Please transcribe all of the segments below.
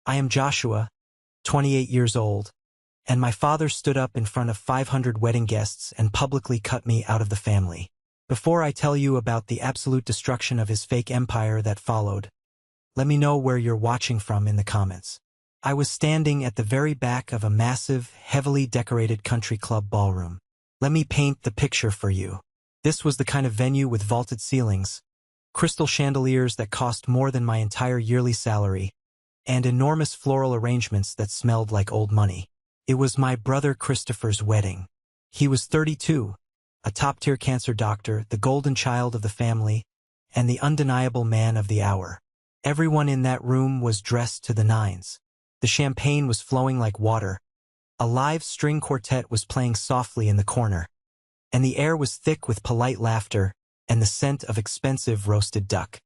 I am Joshua, 28 years old, and my father stood up in front of 500 wedding guests and publicly cut me out of the family. Before I tell you about the absolute destruction of his fake empire that followed, let me know where you're watching from in the comments. I was standing at the very back of a massive, heavily decorated country club ballroom. Let me paint the picture for you. This was the kind of venue with vaulted ceilings, crystal chandeliers that cost more than my entire yearly salary, and enormous floral arrangements that smelled like old money. It was my brother Christopher's wedding. He was 32, a top-tier cancer doctor, the golden child of the family, and the undeniable man of the hour. Everyone in that room was dressed to the nines. The champagne was flowing like water. A live string quartet was playing softly in the corner, and the air was thick with polite laughter and the scent of expensive roasted duck.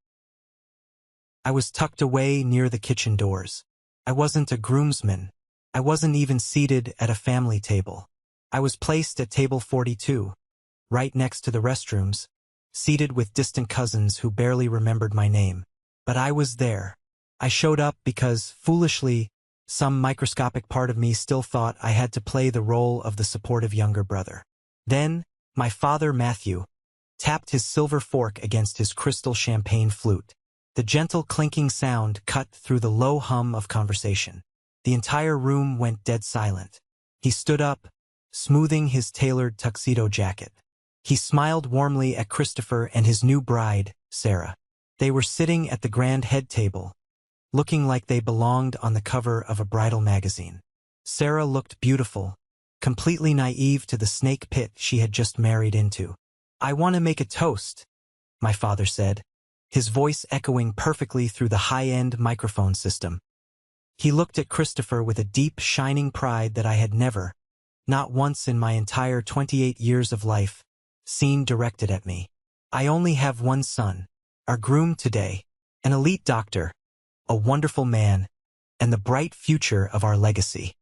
I was tucked away near the kitchen doors. I wasn't a groomsman. I wasn't even seated at a family table. I was placed at table 42, right next to the restrooms, seated with distant cousins who barely remembered my name. But I was there. I showed up because, foolishly, some microscopic part of me still thought I had to play the role of the supportive younger brother. Then, my father, Matthew, tapped his silver fork against his crystal champagne flute. The gentle clinking sound cut through the low hum of conversation. The entire room went dead silent. He stood up, smoothing his tailored tuxedo jacket. He smiled warmly at Christopher and his new bride, Sarah. They were sitting at the grand head table, looking like they belonged on the cover of a bridal magazine. Sarah looked beautiful, completely naive to the snake pit she had just married into. "I want to make a toast," my father said, his voice echoing perfectly through the high-end microphone system. He looked at Christopher with a deep, shining pride that I had never, not once in my entire 28 years of life, seen directed at me. "I only have one son, our groom today, an elite doctor, a wonderful man, and the bright future of our legacy."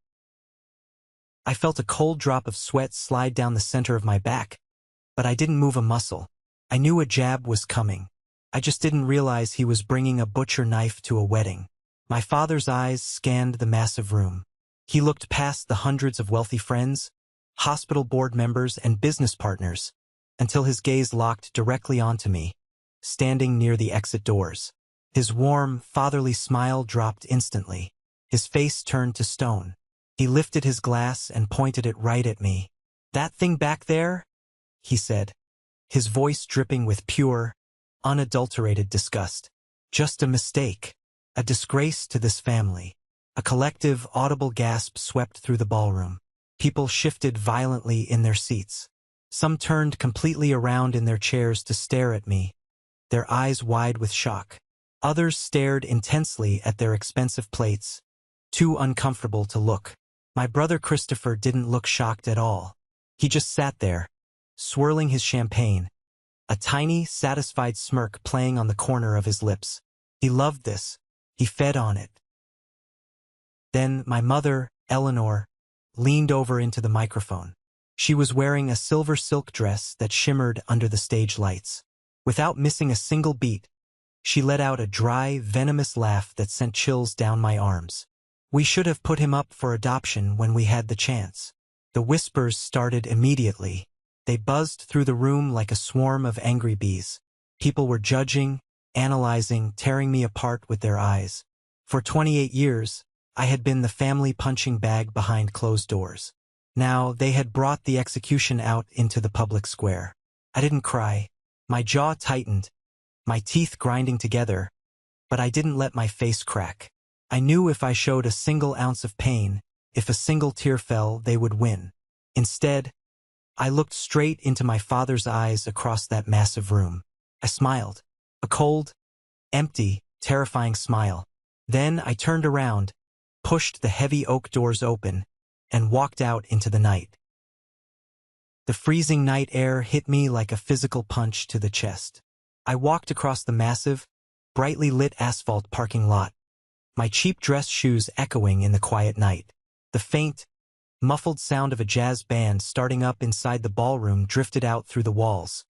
I felt a cold drop of sweat slide down the center of my back, but I didn't move a muscle. I knew a jab was coming. I just didn't realize he was bringing a butcher knife to a wedding. My father's eyes scanned the massive room. He looked past the hundreds of wealthy friends, hospital board members, and business partners, until his gaze locked directly onto me, standing near the exit doors. His warm, fatherly smile dropped instantly. His face turned to stone. He lifted his glass and pointed it right at me. "That thing back there?" he said, his voice dripping with pure, unadulterated disgust. "Just a mistake. A disgrace to this family." A collective, audible gasp swept through the ballroom. People shifted violently in their seats. Some turned completely around in their chairs to stare at me, their eyes wide with shock. Others stared intensely at their expensive plates, too uncomfortable to look. My brother Christopher didn't look shocked at all. He just sat there, swirling his champagne, a tiny, satisfied smirk playing on the corner of his lips. He loved this. He fed on it. Then my mother, Eleanor, leaned over into the microphone. She was wearing a silver silk dress that shimmered under the stage lights. Without missing a single beat, she let out a dry, venomous laugh that sent chills down my arms. "We should have put him up for adoption when we had the chance." The whispers started immediately. They buzzed through the room like a swarm of angry bees. People were judging, analyzing, tearing me apart with their eyes. For 28 years, I had been the family punching bag behind closed doors. Now they had brought the execution out into the public square. I didn't cry. My jaw tightened, my teeth grinding together, but I didn't let my face crack. I knew if I showed a single ounce of pain, if a single tear fell, they would win. Instead, I looked straight into my father's eyes across that massive room. I smiled, a cold, empty, terrifying smile. Then I turned around, pushed the heavy oak doors open, and walked out into the night. The freezing night air hit me like a physical punch to the chest. I walked across the massive, brightly lit asphalt parking lot, my cheap dress shoes echoing in the quiet night. The faint, muffled sound of a jazz band starting up inside the ballroom drifted out through the walls,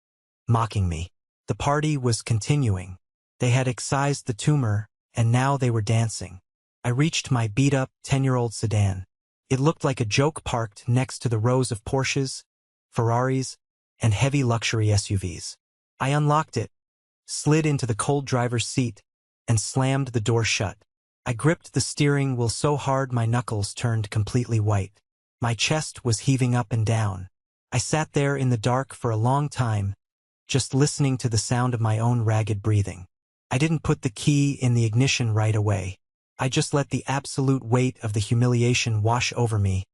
mocking me. The party was continuing. They had excised the tumor, and now they were dancing. I reached my beat-up 10-year-old sedan. It looked like a joke parked next to the rows of Porsches, Ferraris, and heavy luxury SUVs. I unlocked it, slid into the cold driver's seat, and slammed the door shut. I gripped the steering wheel so hard my knuckles turned completely white. My chest was heaving up and down. I sat there in the dark for a long time, just listening to the sound of my own ragged breathing. I didn't put the key in the ignition right away. I just let the absolute weight of the humiliation wash over me,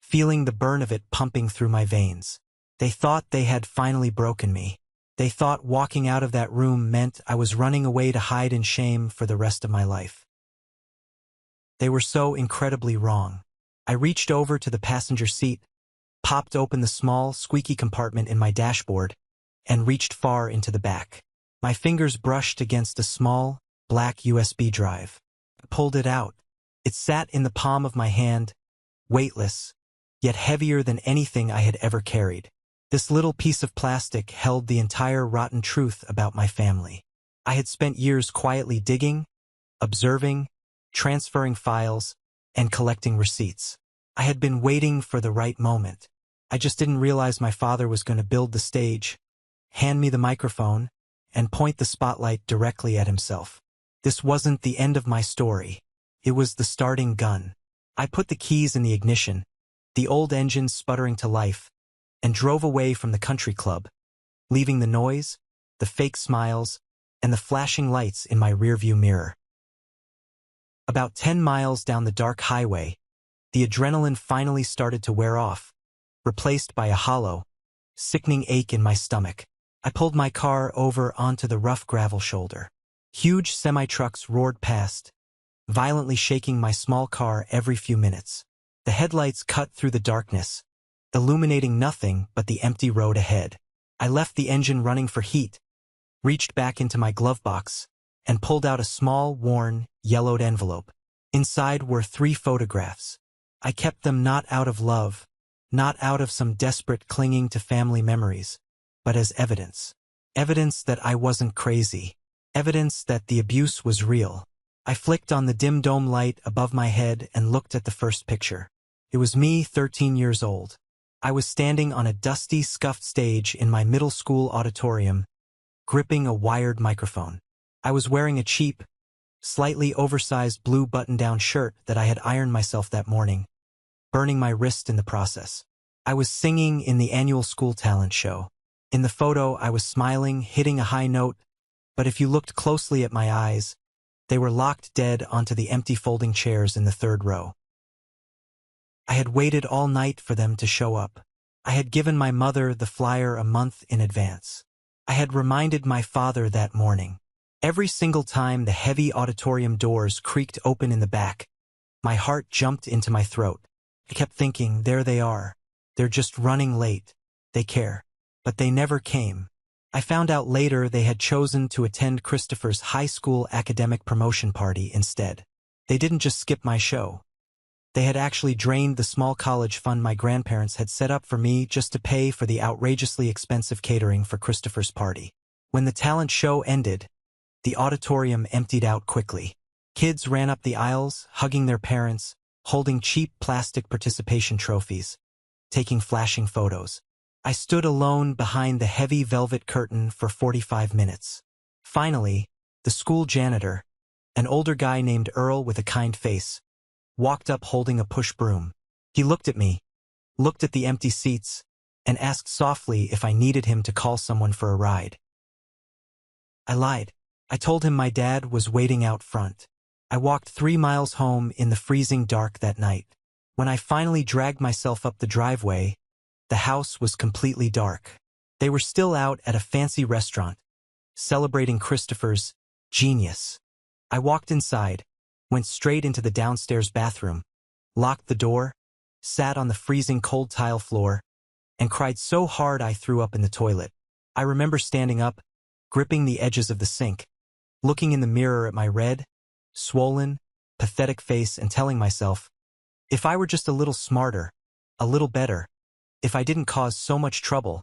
feeling the burn of it pumping through my veins. They thought they had finally broken me. They thought walking out of that room meant I was running away to hide in shame for the rest of my life. They were so incredibly wrong. I reached over to the passenger seat, popped open the small, squeaky compartment in my dashboard, and reached far into the back. My fingers brushed against a small, black USB drive. I pulled it out. It sat in the palm of my hand, weightless, yet heavier than anything I had ever carried. This little piece of plastic held the entire rotten truth about my family. I had spent years quietly digging, observing, transferring files, and collecting receipts. I had been waiting for the right moment. I just didn't realize my father was going to build the stage, hand me the microphone, and point the spotlight directly at himself. This wasn't the end of my story. It was the starting gun. I put the keys in the ignition, the old engine sputtering to life, and drove away from the country club, leaving the noise, the fake smiles, and the flashing lights in my rearview mirror. About 10 miles down the dark highway, the adrenaline finally started to wear off, replaced by a hollow, sickening ache in my stomach. I pulled my car over onto the rough gravel shoulder. Huge semi-trucks roared past, violently shaking my small car every few minutes. The headlights cut through the darkness, illuminating nothing but the empty road ahead. I left the engine running for heat, reached back into my glove box, and pulled out a small, worn, yellowed envelope. Inside were 3 photographs. I kept them not out of love, not out of some desperate clinging to family memories, but as evidence. Evidence that I wasn't crazy. Evidence that the abuse was real. I flicked on the dim dome light above my head and looked at the first picture. It was me, 13 years old. I was standing on a dusty, scuffed stage in my middle school auditorium, gripping a wired microphone. I was wearing a cheap, slightly oversized blue button-down shirt that I had ironed myself that morning, burning my wrist in the process. I was singing in the annual school talent show. In the photo, I was smiling, hitting a high note, but if you looked closely at my eyes, they were locked dead onto the empty folding chairs in the 3rd row. I had waited all night for them to show up. I had given my mother the flyer a month in advance. I had reminded my father that morning. Every single time the heavy auditorium doors creaked open in the back, my heart jumped into my throat. I kept thinking, there they are. They're just running late. They care. But they never came. I found out later they had chosen to attend Christopher's high school academic promotion party instead. They didn't just skip my show. They had actually drained the small college fund my grandparents had set up for me just to pay for the outrageously expensive catering for Christopher's party. When the talent show ended, the auditorium emptied out quickly. Kids ran up the aisles, hugging their parents, holding cheap plastic participation trophies, taking flashing photos. I stood alone behind the heavy velvet curtain for 45 minutes. Finally, the school janitor, an older guy named Earl with a kind face, walked up holding a push broom. He looked at me, looked at the empty seats, and asked softly if I needed him to call someone for a ride. I lied. I told him my dad was waiting out front. I walked 3 miles home in the freezing dark that night. When I finally dragged myself up the driveway, the house was completely dark. They were still out at a fancy restaurant, celebrating Christopher's genius. I walked inside, went straight into the downstairs bathroom, locked the door, sat on the freezing cold tile floor, and cried so hard I threw up in the toilet. I remember standing up, gripping the edges of the sink, looking in the mirror at my red, swollen, pathetic face and telling myself, if I were just a little smarter, a little better, if I didn't cause so much trouble,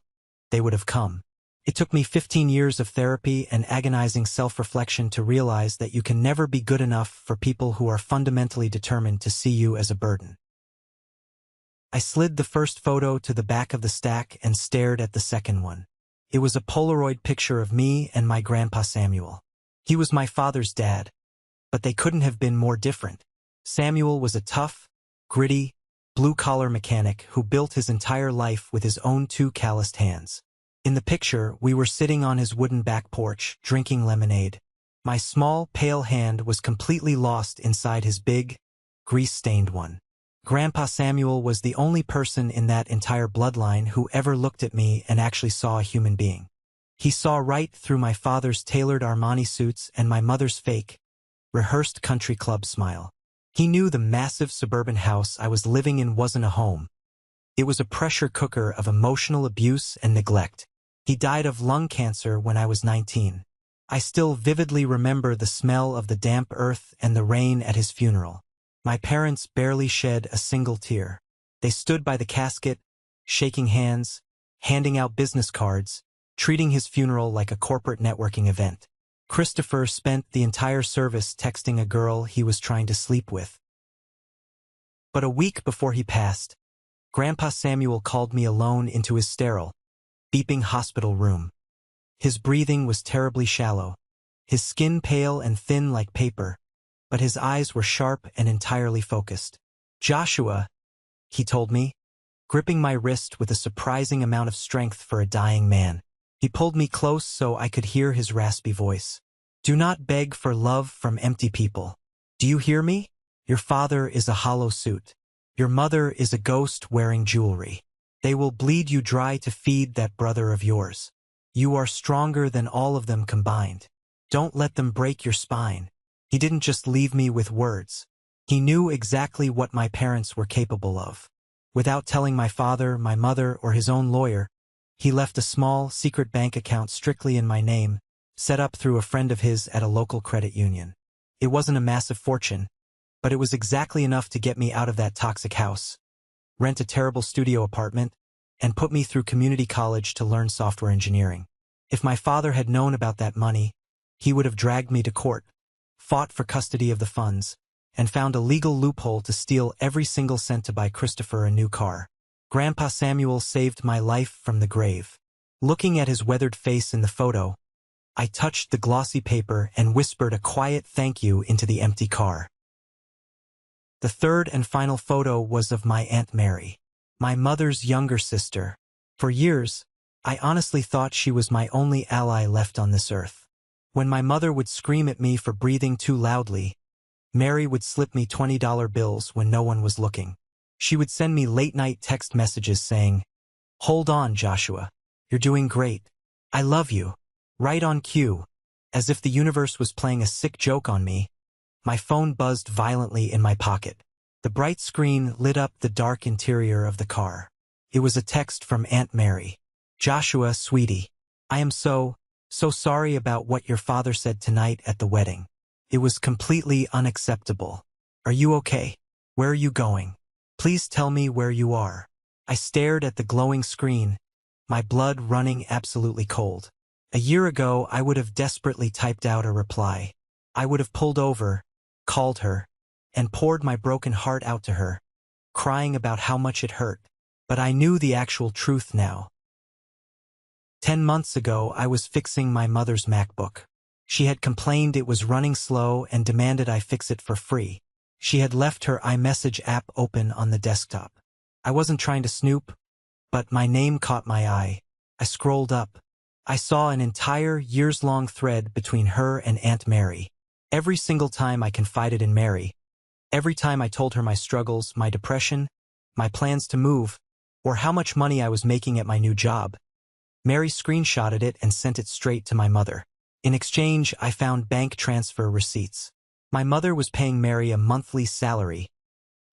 they would have come. It took me 15 years of therapy and agonizing self-reflection to realize that you can never be good enough for people who are fundamentally determined to see you as a burden. I slid the first photo to the back of the stack and stared at the second one. It was a Polaroid picture of me and my grandpa Samuel. He was my father's dad, but they couldn't have been more different. Samuel was a tough, gritty, blue-collar mechanic who built his entire life with his own two calloused hands. In the picture, we were sitting on his wooden back porch, drinking lemonade. My small, pale hand was completely lost inside his big, grease-stained one. Grandpa Samuel was the only person in that entire bloodline who ever looked at me and actually saw a human being. He saw right through my father's tailored Armani suits and my mother's fake, rehearsed country club smile. He knew the massive suburban house I was living in wasn't a home. It was a pressure cooker of emotional abuse and neglect. He died of lung cancer when I was 19. I still vividly remember the smell of the damp earth and the rain at his funeral. My parents barely shed a single tear. They stood by the casket, shaking hands, handing out business cards, treating his funeral like a corporate networking event. Christopher spent the entire service texting a girl he was trying to sleep with. But a week before he passed, Grandpa Samuel called me alone into his sterile, beeping hospital room. His breathing was terribly shallow, his skin pale and thin like paper, but his eyes were sharp and entirely focused. "Joshua," he told me, gripping my wrist with a surprising amount of strength for a dying man. He pulled me close so I could hear his raspy voice. "Do not beg for love from empty people. Do you hear me? Your father is a hollow suit. Your mother is a ghost wearing jewelry. They will bleed you dry to feed that brother of yours. You are stronger than all of them combined. Don't let them break your spine." He didn't just leave me with words. He knew exactly what my parents were capable of. Without telling my father, my mother, or his own lawyer, he left a small, secret bank account strictly in my name, set up through a friend of his at a local credit union. It wasn't a massive fortune, but it was exactly enough to get me out of that toxic house, rent a terrible studio apartment, and put me through community college to learn software engineering. If my father had known about that money, he would have dragged me to court, fought for custody of the funds, and found a legal loophole to steal every single cent to buy Christopher a new car. Grandpa Samuel saved my life from the grave. Looking at his weathered face in the photo, I touched the glossy paper and whispered a quiet thank you into the empty car. The third and final photo was of my Aunt Mary, my mother's younger sister. For years, I honestly thought she was my only ally left on this earth. When my mother would scream at me for breathing too loudly, Mary would slip me $20 bills when no one was looking. She would send me late-night text messages saying, "Hold on, Joshua. You're doing great. I love you." Right on cue, as if the universe was playing a sick joke on me, my phone buzzed violently in my pocket. The bright screen lit up the dark interior of the car. It was a text from Aunt Mary. "Joshua, sweetie, I am so sorry about what your father said tonight at the wedding. It was completely unacceptable. Are you okay? Where are you going? Please tell me where you are." I stared at the glowing screen, my blood running absolutely cold. A year ago, I would have desperately typed out a reply. I would have pulled over, called her, and poured my broken heart out to her, crying about how much it hurt. But I knew the actual truth now. 10 months ago, I was fixing my mother's MacBook. She had complained it was running slow and demanded I fix it for free. She had left her iMessage app open on the desktop. I wasn't trying to snoop, but my name caught my eye. I scrolled up. I saw an entire years-long thread between her and Aunt Mary. Every single time I confided in Mary, every time I told her my struggles, my depression, my plans to move, or how much money I was making at my new job, Mary screenshotted it and sent it straight to my mother. In exchange, I found bank transfer receipts. My mother was paying Mary a monthly salary,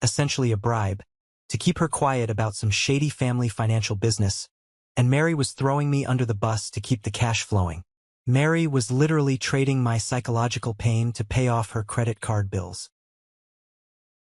essentially a bribe, to keep her quiet about some shady family financial business, and Mary was throwing me under the bus to keep the cash flowing. Mary was literally trading my psychological pain to pay off her credit card bills.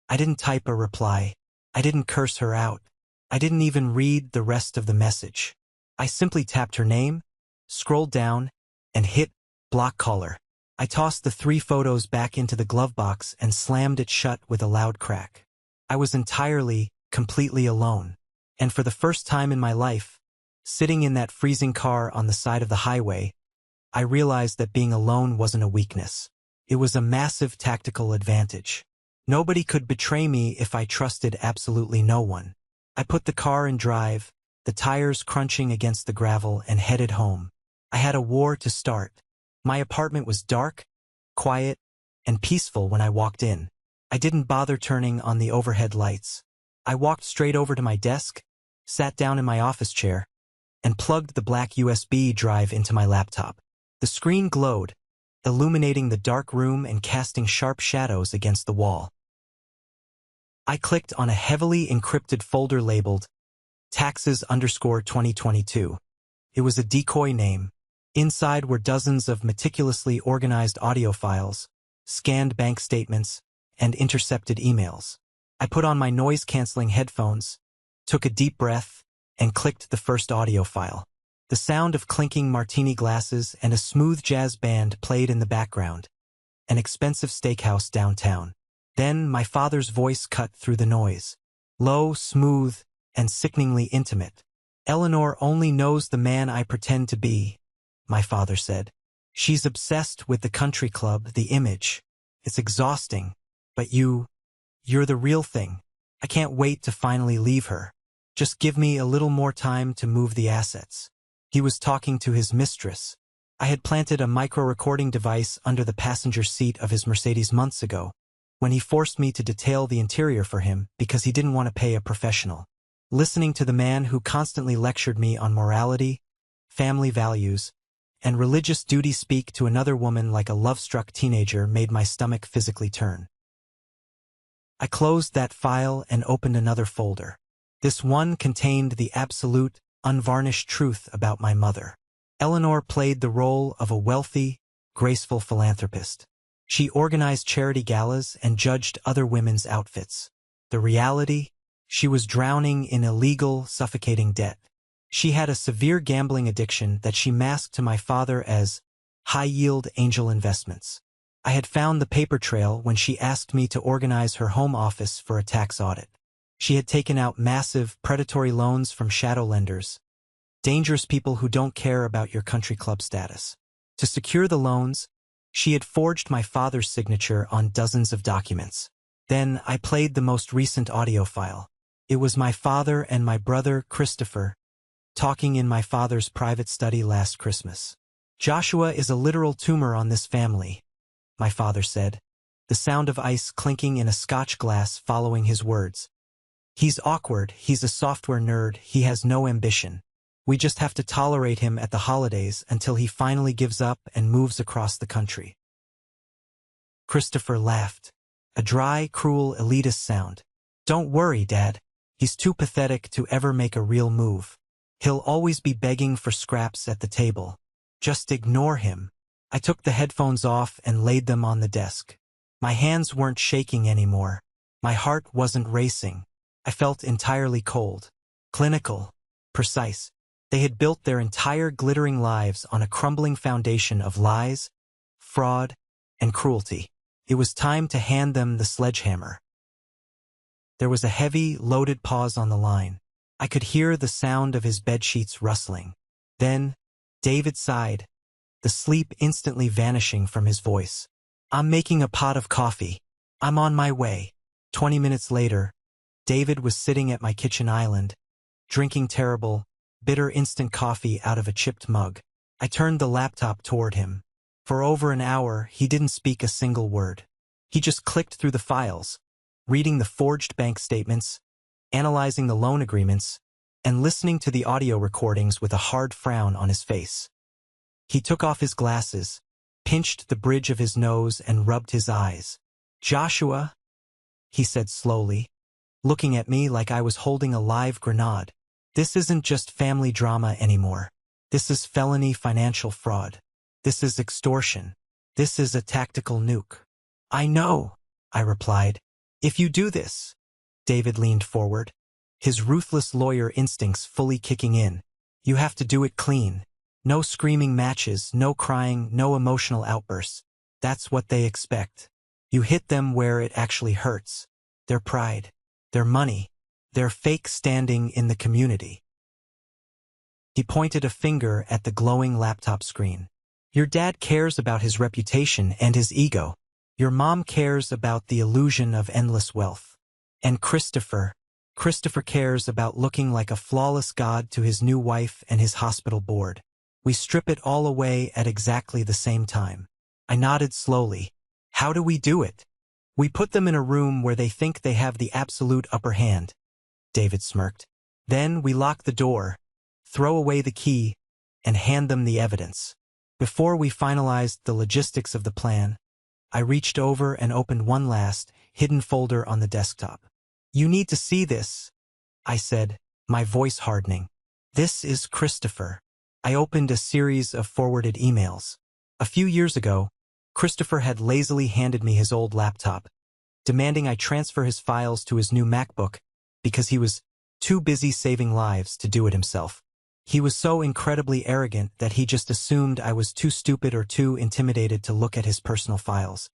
I didn't type a reply. I didn't curse her out. I didn't even read the rest of the message. I simply tapped her name, scrolled down, and hit block caller. I tossed the 3 photos back into the glove box and slammed it shut with a loud crack. I was entirely, completely alone. And for the first time in my life, sitting in that freezing car on the side of the highway, I realized that being alone wasn't a weakness. It was a massive tactical advantage. Nobody could betray me if I trusted absolutely no one. I put the car in drive, the tires crunching against the gravel, and headed home. I had a war to start. My apartment was dark, quiet, and peaceful when I walked in. I didn't bother turning on the overhead lights. I walked straight over to my desk, sat down in my office chair, and plugged the black USB drive into my laptop. The screen glowed, illuminating the dark room and casting sharp shadows against the wall. I clicked on a heavily encrypted folder labeled Taxes_2022. It was a decoy name. Inside were dozens of meticulously organized audio files, scanned bank statements, and intercepted emails. I put on my noise-canceling headphones, took a deep breath, and clicked the first audio file. The sound of clinking martini glasses and a smooth jazz band played in the background. An expensive steakhouse downtown. Then my father's voice cut through the noise. Low, smooth, and sickeningly intimate. "Eleanor only knows the man I pretend to be," my father said. "She's obsessed with the country club, the image. It's exhausting. But you're the real thing. I can't wait to finally leave her. Just give me a little more time to move the assets." He was talking to his mistress. I had planted a micro-recording device under the passenger seat of his Mercedes months ago, when he forced me to detail the interior for him because he didn't want to pay a professional. Listening to the man who constantly lectured me on morality, family values, and religious duty speak to another woman like a love-struck teenager made my stomach physically turn. I closed that file and opened another folder. This one contained the absolute, unvarnished truth about my mother. Eleanor played the role of a wealthy, graceful philanthropist. She organized charity galas and judged other women's outfits. The reality? She was drowning in illegal, suffocating debt. She had a severe gambling addiction that she masked to my father as high-yield angel investments. I had found the paper trail when she asked me to organize her home office for a tax audit. She had taken out massive, predatory loans from shadow lenders, dangerous people who don't care about your country club status. To secure the loans, she had forged my father's signature on dozens of documents. Then I played the most recent audio file. It was my father and my brother, Christopher, talking in my father's private study last Christmas. "Joshua is a literal tumor on this family," my father said, the sound of ice clinking in a Scotch glass following his words. "He's awkward, he's a software nerd, he has no ambition. We just have to tolerate him at the holidays until he finally gives up and moves across the country." Christopher laughed. A dry, cruel, elitist sound. "Don't worry, Dad. He's too pathetic to ever make a real move. He'll always be begging for scraps at the table. Just ignore him." I took the headphones off and laid them on the desk. My hands weren't shaking anymore. My heart wasn't racing. I felt entirely cold. Clinical. Precise. They had built their entire glittering lives on a crumbling foundation of lies, fraud, and cruelty. It was time to hand them the sledgehammer. There was a heavy, loaded pause on the line. I could hear the sound of his bedsheets rustling. Then, David sighed, the sleep instantly vanishing from his voice. "I'm making a pot of coffee. I'm on my way." 20 minutes later, David was sitting at my kitchen island, drinking terrible, bitter instant coffee out of a chipped mug. I turned the laptop toward him. For over an hour, he didn't speak a single word. He just clicked through the files, reading the forged bank statements, analyzing the loan agreements, and listening to the audio recordings with a hard frown on his face. He took off his glasses, pinched the bridge of his nose, and rubbed his eyes. "Joshua," he said slowly, looking at me like I was holding a live grenade. "This isn't just family drama anymore. This is felony financial fraud. This is extortion. This is a tactical nuke." "I know," I replied. "If you do this," David leaned forward, his ruthless lawyer instincts fully kicking in, "you have to do it clean. No screaming matches, no crying, no emotional outbursts. That's what they expect. You hit them where it actually hurts. Their pride, their money, their fake standing in the community. He pointed a finger at the glowing laptop screen. Your dad cares about his reputation and his ego. Your mom cares about the illusion of endless wealth. And Christopher cares about looking like a flawless god to his new wife and his hospital board. We strip it all away at exactly the same time. I nodded slowly. How do we do it? We put them in a room where they think they have the absolute upper hand. David smirked. Then we lock the door, throw away the key, and hand them the evidence. Before we finalized the logistics of the plan, I reached over and opened one last, hidden folder on the desktop. You need to see this, I said, my voice hardening. This is Christopher. I opened a series of forwarded emails. A few years ago, Christopher had lazily handed me his old laptop, demanding I transfer his files to his new MacBook because he was too busy saving lives to do it himself. He was so incredibly arrogant that he just assumed I was too stupid or too intimidated to look at his personal files.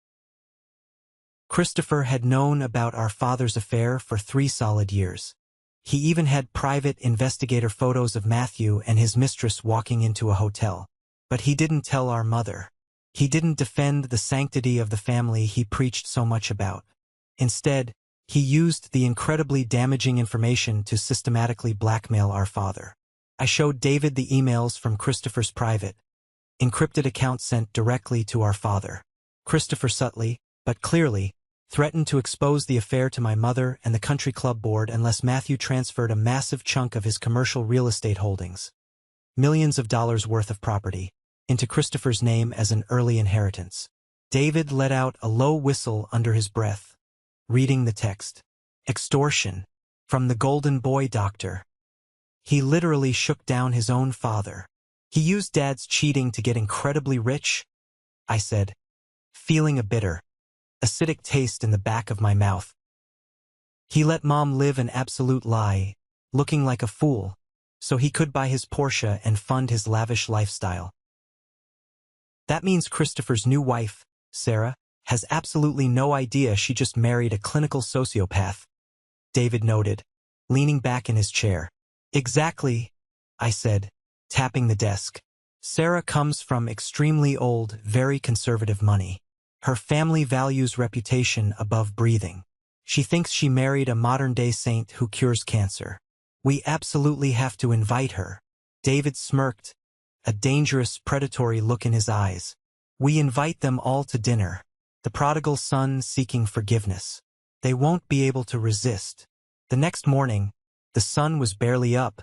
Christopher had known about our father's affair for 3 solid years. He even had private investigator photos of Matthew and his mistress walking into a hotel. But he didn't tell our mother. He didn't defend the sanctity of the family he preached so much about. Instead, he used the incredibly damaging information to systematically blackmail our father. I showed David the emails from Christopher's private, encrypted account sent directly to our father. Christopher subtly, but clearly, threatened to expose the affair to my mother and the country club board unless Matthew transferred a massive chunk of his commercial real estate holdings, millions of dollars worth of property, into Christopher's name as an early inheritance. David let out a low whistle under his breath, reading the text. Extortion. From the Golden Boy Doctor. He literally shook down his own father. He used Dad's cheating to get incredibly rich, I said, feeling a bitter, acidic taste in the back of my mouth. He let Mom live an absolute lie, looking like a fool, so he could buy his Porsche and fund his lavish lifestyle. That means Christopher's new wife, Sarah, has absolutely no idea she just married a clinical sociopath, David noted, leaning back in his chair. Exactly, I said, tapping the desk. Sarah comes from extremely old, very conservative money. Her family values reputation above breathing. She thinks she married a modern-day saint who cures cancer. We absolutely have to invite her. David smirked, a dangerous, predatory look in his eyes. We invite them all to dinner. The prodigal son seeking forgiveness. They won't be able to resist. The next morning, the sun was barely up,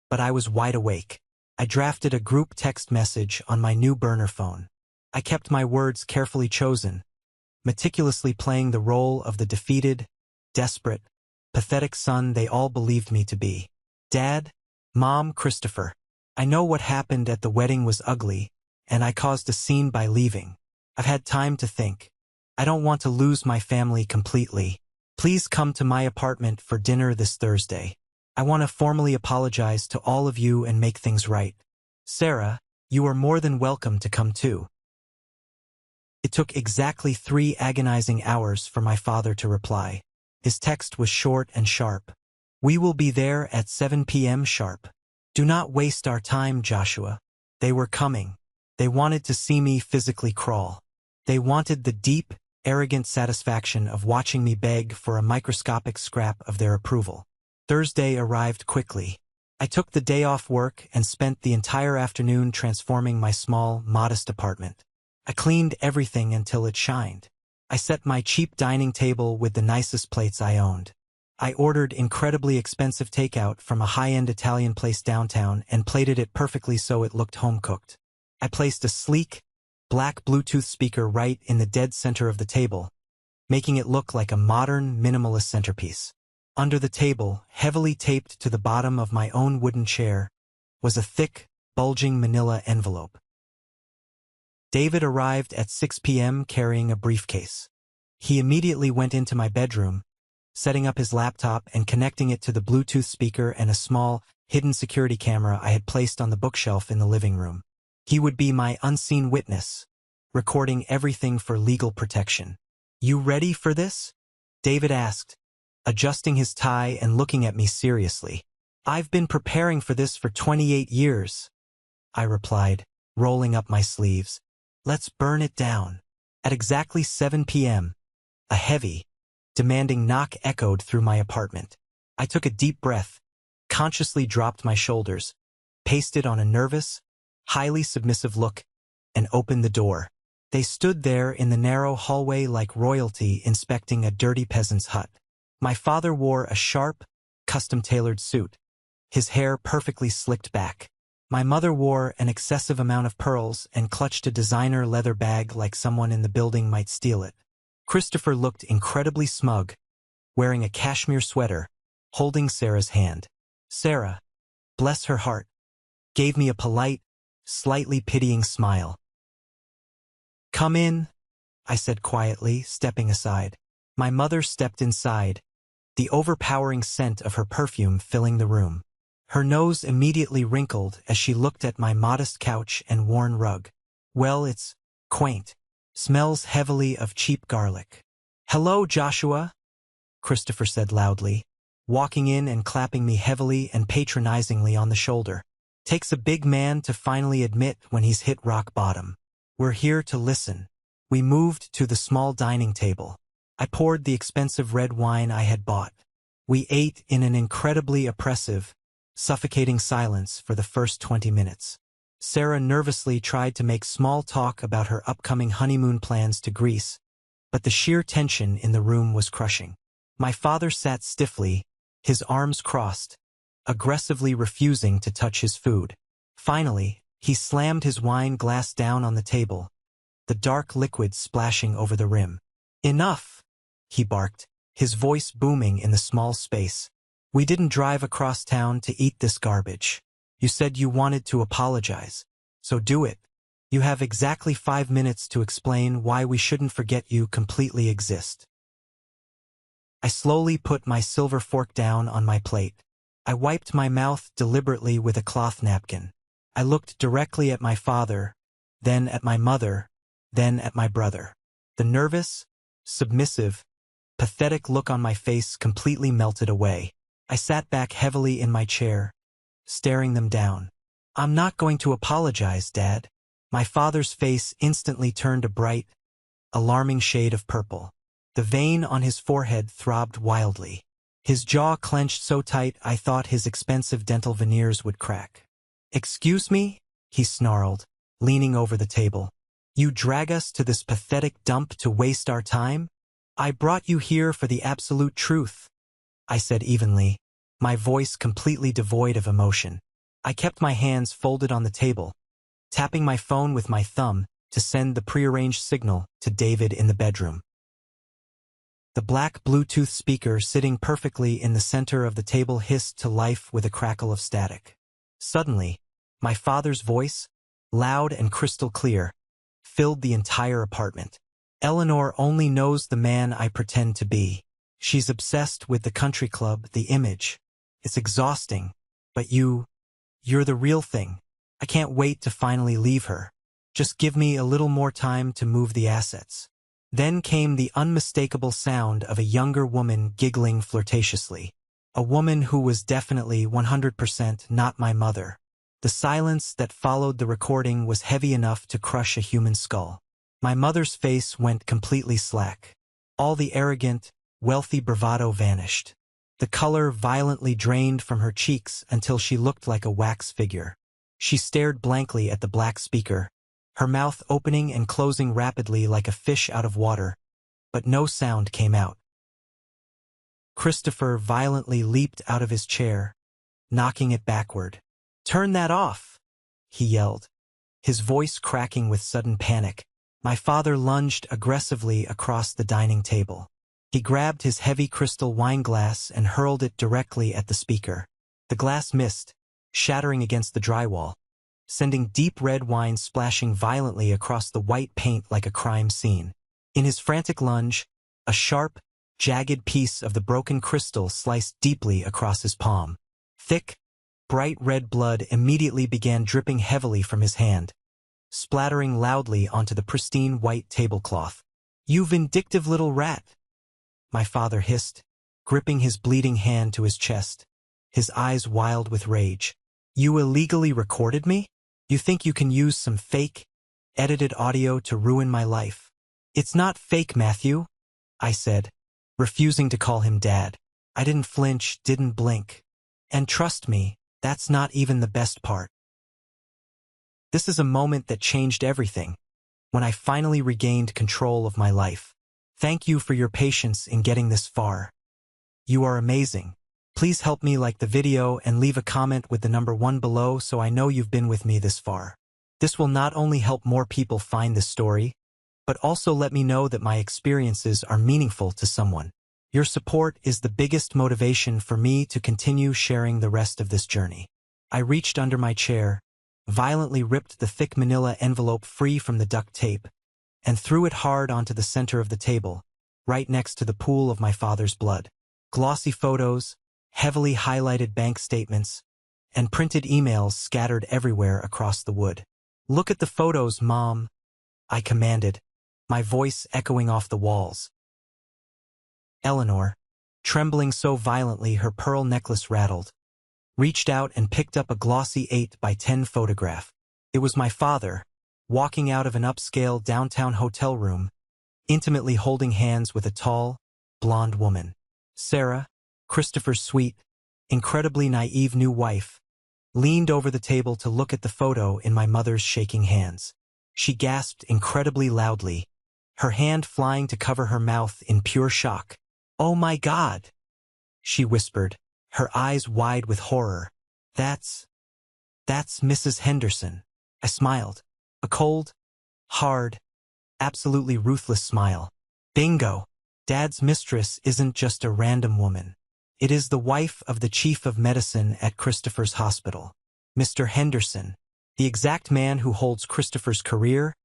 but I was wide awake. I drafted a group text message on my new burner phone. I kept my words carefully chosen, meticulously playing the role of the defeated, desperate, pathetic son they all believed me to be. Dad, Mom, Christopher. I know what happened at the wedding was ugly, and I caused a scene by leaving. I've had time to think. I don't want to lose my family completely. Please come to my apartment for dinner this Thursday. I want to formally apologize to all of you and make things right. Sarah, you are more than welcome to come too. It took exactly 3 agonizing hours for my father to reply. His text was short and sharp. We will be there at 7 p.m. sharp. Do not waste our time, Joshua. They were coming. They wanted to see me physically crawl. They wanted the deep, arrogant satisfaction of watching me beg for a microscopic scrap of their approval. Thursday arrived quickly. I took the day off work and spent the entire afternoon transforming my small, modest apartment. I cleaned everything until it shined. I set my cheap dining table with the nicest plates I owned. I ordered incredibly expensive takeout from a high-end Italian place downtown and plated it perfectly so it looked home-cooked. I placed a sleek, black Bluetooth speaker right in the dead center of the table, making it look like a modern, minimalist centerpiece. Under the table, heavily taped to the bottom of my own wooden chair, was a thick, bulging manila envelope. David arrived at 6 p.m. carrying a briefcase. He immediately went into my bedroom, setting up his laptop and connecting it to the Bluetooth speaker and a small, hidden security camera I had placed on the bookshelf in the living room. He would be my unseen witness, recording everything for legal protection. "You ready for this?" David asked, adjusting his tie and looking at me seriously. "I've been preparing for this for 28 years, I replied, rolling up my sleeves. "Let's burn it down." At exactly 7 p.m., a heavy, demanding knock echoed through my apartment. I took a deep breath, consciously dropped my shoulders, pasted on a nervous, highly submissive look, and opened the door. They stood there in the narrow hallway like royalty inspecting a dirty peasant's hut. My father wore a sharp, custom-tailored suit, his hair perfectly slicked back. My mother wore an excessive amount of pearls and clutched a designer leather bag like someone in the building might steal it. Christopher looked incredibly smug, wearing a cashmere sweater, holding Sarah's hand. Sarah, bless her heart, gave me a polite, slightly pitying smile. "Come in," I said quietly, stepping aside. My mother stepped inside, the overpowering scent of her perfume filling the room. Her nose immediately wrinkled as she looked at my modest couch and worn rug. "Well, it's quaint. Smells heavily of cheap garlic." "Hello, Joshua," Christopher said loudly, walking in and clapping me heavily and patronizingly on the shoulder. "Takes a big man to finally admit when he's hit rock bottom. We're here to listen." We moved to the small dining table. I poured the expensive red wine I had bought. We ate in an incredibly oppressive, suffocating silence for the first 20 minutes. Sarah nervously tried to make small talk about her upcoming honeymoon plans to Greece, but the sheer tension in the room was crushing. My father sat stiffly, his arms crossed, aggressively refusing to touch his food. Finally, he slammed his wine glass down on the table, the dark liquid splashing over the rim. "Enough," he barked, his voice booming in the small space. "We didn't drive across town to eat this garbage. You said you wanted to apologize, so do it. You have exactly 5 minutes to explain why we shouldn't forget you completely exist." I slowly put my silver fork down on my plate. I wiped my mouth deliberately with a cloth napkin. I looked directly at my father, then at my mother, then at my brother. The nervous, submissive, pathetic look on my face completely melted away. I sat back heavily in my chair, staring them down. "I'm not going to apologize, Dad." My father's face instantly turned a bright, alarming shade of purple. The vein on his forehead throbbed wildly. His jaw clenched so tight I thought his expensive dental veneers would crack. "Excuse me?" he snarled, leaning over the table. "You drag us to this pathetic dump to waste our time? I brought you here for the absolute truth," I said evenly, my voice completely devoid of emotion. I kept my hands folded on the table, tapping my phone with my thumb to send the prearranged signal to David in the bedroom. The black Bluetooth speaker sitting perfectly in the center of the table hissed to life with a crackle of static. Suddenly, my father's voice, loud and crystal clear, filled the entire apartment. "Eleanor only knows the man I pretend to be. She's obsessed with the country club, the image. It's exhausting, but you're the real thing. I can't wait to finally leave her. Just give me a little more time to move the assets." Then came the unmistakable sound of a younger woman giggling flirtatiously. A woman who was definitely 100% not my mother. The silence that followed the recording was heavy enough to crush a human skull. My mother's face went completely slack. All the arrogant, wealthy bravado vanished. The color violently drained from her cheeks until she looked like a wax figure. She stared blankly at the black speaker, her mouth opening and closing rapidly like a fish out of water, but no sound came out. Christopher violently leaped out of his chair, knocking it backward. "Turn that off!" he yelled, his voice cracking with sudden panic. My father lunged aggressively across the dining table. He grabbed his heavy crystal wine glass and hurled it directly at the speaker. The glass missed, shattering against the drywall, sending deep red wine splashing violently across the white paint like a crime scene. In his frantic lunge, a sharp, jagged piece of the broken crystal sliced deeply across his palm. Thick, bright red blood immediately began dripping heavily from his hand, splattering loudly onto the pristine white tablecloth. "You vindictive little rat!" my father hissed, gripping his bleeding hand to his chest, his eyes wild with rage. "You illegally recorded me? You think you can use some fake, edited audio to ruin my life?" "It's not fake, Matthew," I said, refusing to call him Dad. I didn't flinch, didn't blink. And trust me, that's not even the best part. This is a moment that changed everything, when I finally regained control of my life. Thank you for your patience in getting this far. You are amazing. Please help me like the video and leave a comment with the number 1 below so I know you've been with me this far. This will not only help more people find this story, but also let me know that my experiences are meaningful to someone. Your support is the biggest motivation for me to continue sharing the rest of this journey. I reached under my chair, violently ripped the thick manila envelope free from the duct tape, and threw it hard onto the center of the table, right next to the pool of my father's blood. Glossy photos, heavily highlighted bank statements, and printed emails scattered everywhere across the wood. "Look at the photos, Mom," I commanded, my voice echoing off the walls. Eleanor, trembling so violently her pearl necklace rattled, reached out and picked up a glossy 8x10 photograph. It was my father, walking out of an upscale downtown hotel room, intimately holding hands with a tall, blonde woman. Sarah, Christopher's sweet, incredibly naive new wife, leaned over the table to look at the photo in my mother's shaking hands. She gasped incredibly loudly, her hand flying to cover her mouth in pure shock. "Oh my God," she whispered, her eyes wide with horror. That's Mrs. Henderson." I smiled. A cold, hard, absolutely ruthless smile. Bingo! Dad's mistress isn't just a random woman. It is the wife of the chief of medicine at Christopher's hospital, Mr. Henderson, the exact man who holds Christopher's career,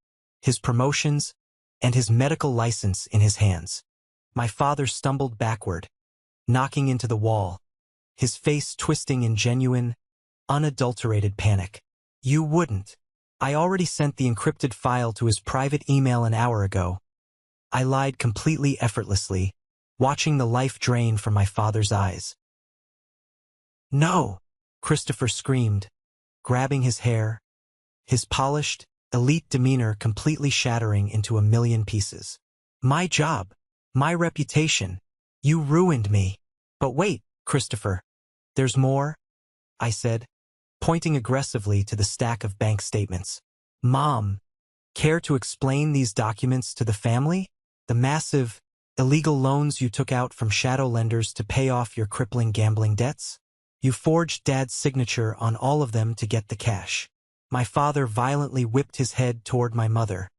his promotions, and his medical license in his hands. My father stumbled backward, knocking into the wall, his face twisting in genuine, unadulterated panic. "You wouldn't. I already sent the encrypted file to his private email an hour ago." I lied completely effortlessly, watching the life drain from my father's eyes. "No!" Christopher screamed, grabbing his hair, his polished, elite demeanor completely shattering into a million pieces. "My job, my reputation, you ruined me." "But wait, Christopher, there's more," I said, pointing aggressively to the stack of bank statements. "Mom, care to explain these documents to the family? The massive, illegal loans you took out from shadow lenders to pay off your crippling gambling debts? You forged Dad's signature on all of them to get the cash." My father violently whipped his head toward my mother,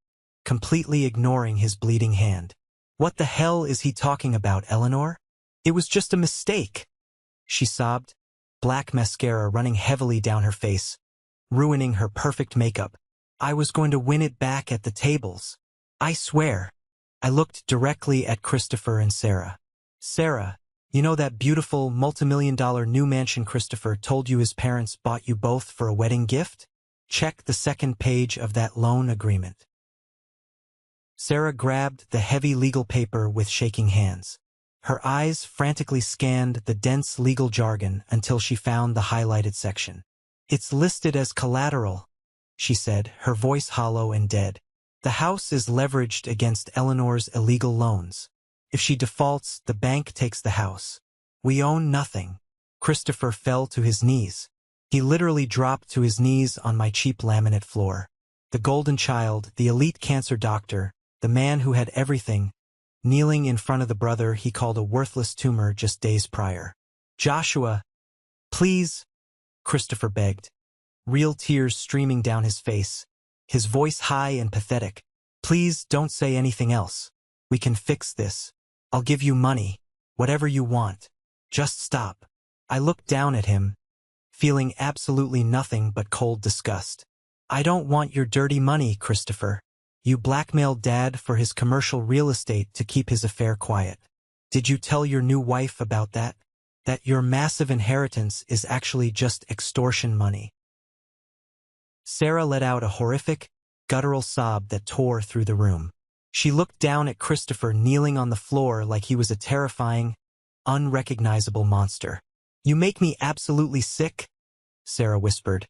completely ignoring his bleeding hand. "What the hell is he talking about, Eleanor? It was just a mistake," she sobbed, black mascara running heavily down her face, ruining her perfect makeup. "I was going to win it back at the tables. I swear." I looked directly at Christopher and Sarah. "Sarah, you know that beautiful, multimillion-dollar new mansion Christopher told you his parents bought you both for a wedding gift? Check the second page of that loan agreement." Sarah grabbed the heavy legal paper with shaking hands. Her eyes frantically scanned the dense legal jargon until she found the highlighted section. "It's listed as collateral," she said, her voice hollow and dead. "The house is leveraged against Eleanor's illegal loans. If she defaults, the bank takes the house. We own nothing." Christopher fell to his knees. He literally dropped to his knees on my cheap laminate floor. The golden child, the elite cancer doctor, the man who had everything, kneeling in front of the brother he called a worthless tumor just days prior. "Joshua, please," Christopher begged, real tears streaming down his face, his voice high and pathetic. "Please don't say anything else. We can fix this. I'll give you money, whatever you want. Just stop." I looked down at him, feeling absolutely nothing but cold disgust. "I don't want your dirty money, Christopher. You blackmailed Dad for his commercial real estate to keep his affair quiet. Did you tell your new wife about that?" That your massive inheritance is actually just extortion money. Sarah let out a horrific, guttural sob that tore through the room. She looked down at Christopher kneeling on the floor like he was a terrifying, unrecognizable monster. "You make me absolutely sick," Sarah whispered,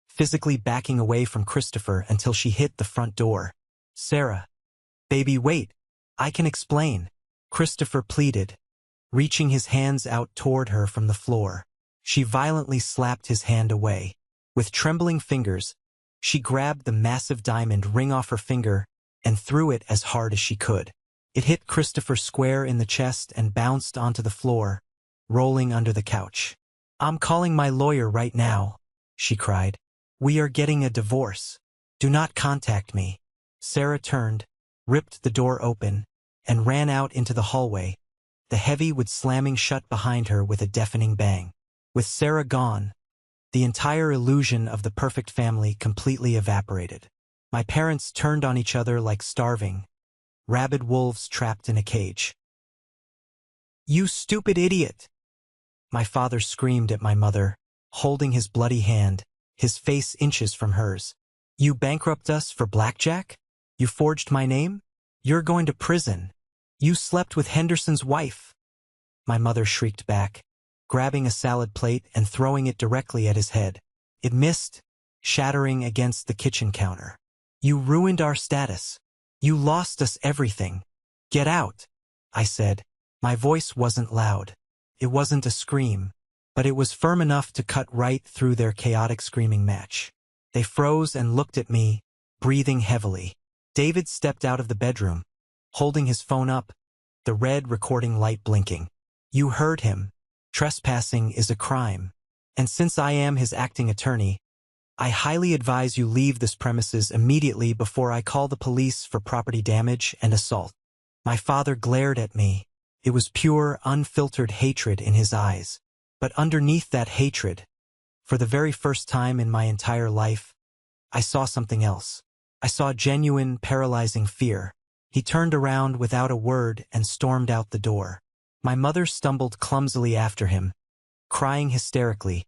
physically backing away from Christopher until she hit the front door. "Sarah, baby, wait. I can explain," Christopher pleaded, reaching his hands out toward her from the floor. She violently slapped his hand away. With trembling fingers, she grabbed the massive diamond ring off her finger and threw it as hard as she could. It hit Christopher square in the chest and bounced onto the floor, rolling under the couch. "I'm calling my lawyer right now," she cried. "We are getting a divorce. Do not contact me." Sarah turned, ripped the door open, and ran out into the hallway, the heavy wood slamming shut behind her with a deafening bang. With Sarah gone, the entire illusion of the perfect family completely evaporated. My parents turned on each other like starving, rabid wolves trapped in a cage. "You stupid idiot!" my father screamed at my mother, holding his bloody hand, his face inches from hers. "You bankrupt us for blackjack? You forged my name? You're going to prison. You slept with Henderson's wife!" My mother shrieked back, grabbing a salad plate and throwing it directly at his head. It missed, shattering against the kitchen counter. "You ruined our status. You lost us everything. Get out," I said. My voice wasn't loud. It wasn't a scream, but it was firm enough to cut right through their chaotic screaming match. They froze and looked at me, breathing heavily. David stepped out of the bedroom, holding his phone up, the red recording light blinking. "You heard him. Trespassing is a crime. And since I am his acting attorney, I highly advise you leave this premises immediately before I call the police for property damage and assault." My father glared at me. It was pure, unfiltered hatred in his eyes. But underneath that hatred, for the very first time in my entire life, I saw something else. I saw genuine, paralyzing fear. He turned around without a word and stormed out the door. My mother stumbled clumsily after him, crying hysterically,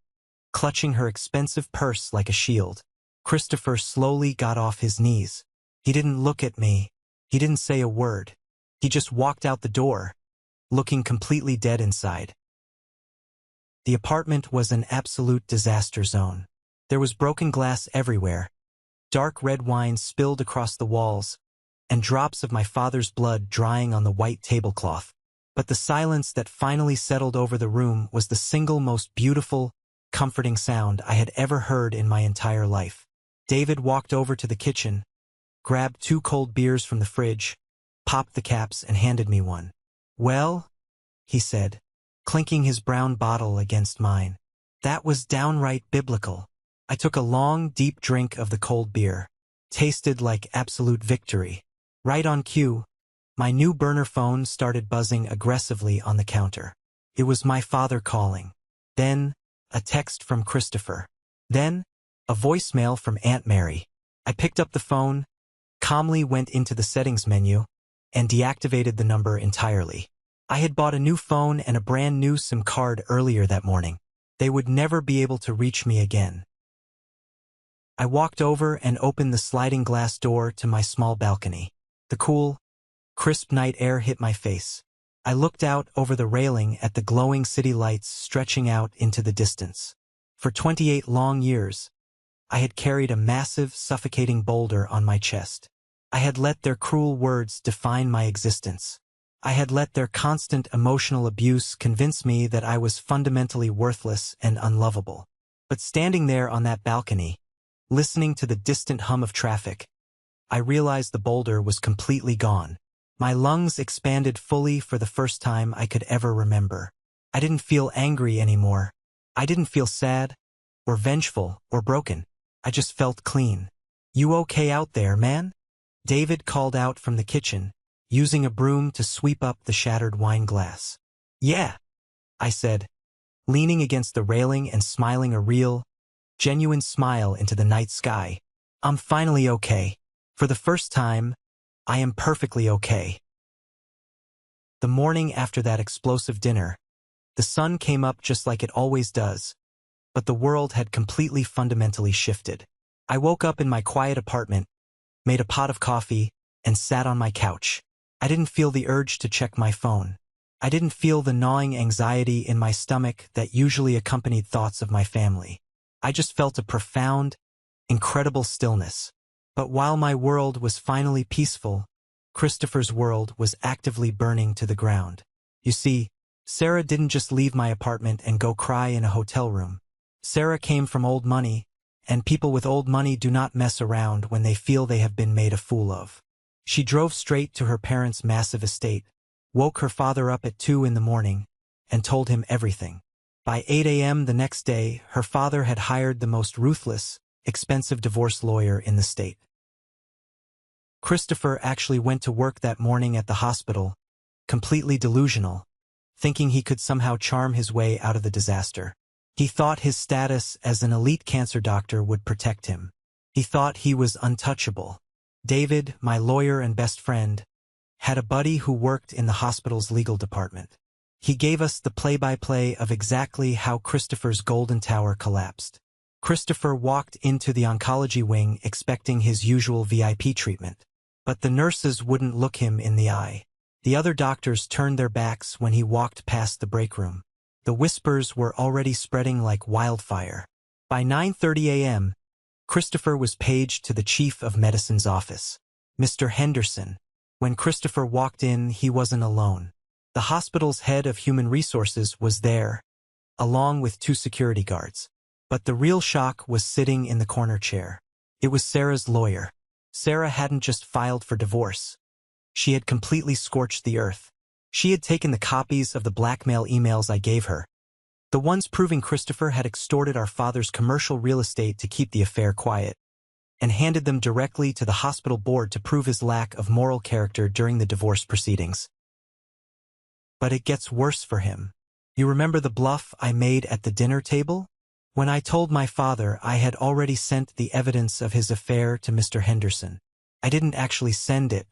clutching her expensive purse like a shield. Christopher slowly got off his knees. He didn't look at me. He didn't say a word. He just walked out the door, looking completely dead inside. The apartment was an absolute disaster zone. There was broken glass everywhere, dark red wine spilled across the walls, and drops of my father's blood drying on the white tablecloth. But the silence that finally settled over the room was the single most beautiful, comforting sound I had ever heard in my entire life. David walked over to the kitchen, grabbed 2 cold beers from the fridge, popped the caps and handed me one. "Well," he said, clinking his brown bottle against mine. That was downright biblical. I took a long, deep drink of the cold beer. Tasted like absolute victory. Right on cue, my new burner phone started buzzing aggressively on the counter. It was my father calling. Then, a text from Christopher. Then, a voicemail from Aunt Mary. I picked up the phone, calmly went into the settings menu, and deactivated the number entirely. I had bought a new phone and a brand new SIM card earlier that morning. They would never be able to reach me again. I walked over and opened the sliding glass door to my small balcony. The cool, crisp night air hit my face. I looked out over the railing at the glowing city lights stretching out into the distance. For 28 long years, I had carried a massive, suffocating boulder on my chest. I had let their cruel words define my existence. I had let their constant emotional abuse convince me that I was fundamentally worthless and unlovable. But standing there on that balcony, listening to the distant hum of traffic, I realized the boulder was completely gone. My lungs expanded fully for the first time I could ever remember. I didn't feel angry anymore. I didn't feel sad, or vengeful, or broken. I just felt clean. "You okay out there, man?" David called out from the kitchen, using a broom to sweep up the shattered wine glass. "Yeah," I said, leaning against the railing and smiling a real, genuine smile into the night sky. "I'm finally okay. For the first time, I am perfectly okay." The morning after that explosive dinner, The sun came up just like it always does, but the world had completely fundamentally shifted. I woke up in my quiet apartment, made a pot of coffee, and sat on my couch. I didn't feel the urge to check my phone. I didn't feel the gnawing anxiety in my stomach that usually accompanied thoughts of my family. I just felt a profound, incredible stillness. But while my world was finally peaceful, Christopher's world was actively burning to the ground. You see, Sarah didn't just leave my apartment and go cry in a hotel room. Sarah came from old money, and people with old money do not mess around when they feel they have been made a fool of. She drove straight to her parents' massive estate, woke her father up at 2 in the morning, and told him everything. By 8 a.m. the next day, her father had hired the most ruthless, expensive divorce lawyer in the state. Christopher actually went to work that morning at the hospital, completely delusional, thinking he could somehow charm his way out of the disaster. He thought his status as an elite cancer doctor would protect him. He thought he was untouchable. David, my lawyer and best friend, had a buddy who worked in the hospital's legal department. He gave us the play-by-play of exactly how Christopher's golden tower collapsed. Christopher walked into the oncology wing expecting his usual VIP treatment. But the nurses wouldn't look him in the eye. The other doctors turned their backs when he walked past the break room. The whispers were already spreading like wildfire. By 9:30 a.m., Christopher was paged to the chief of medicine's office, Mr. Henderson. When Christopher walked in, he wasn't alone. The hospital's head of human resources was there, along with 2 security guards. But the real shock was sitting in the corner chair. It was Sarah's lawyer. Sarah hadn't just filed for divorce. She had completely scorched the earth. She had taken the copies of the blackmail emails I gave her, the ones proving Christopher had extorted our father's commercial real estate to keep the affair quiet, and handed them directly to the hospital board to prove his lack of moral character during the divorce proceedings. But it gets worse for him. You remember the bluff I made at the dinner table? When I told my father I had already sent the evidence of his affair to Mr. Henderson. I didn't actually send it.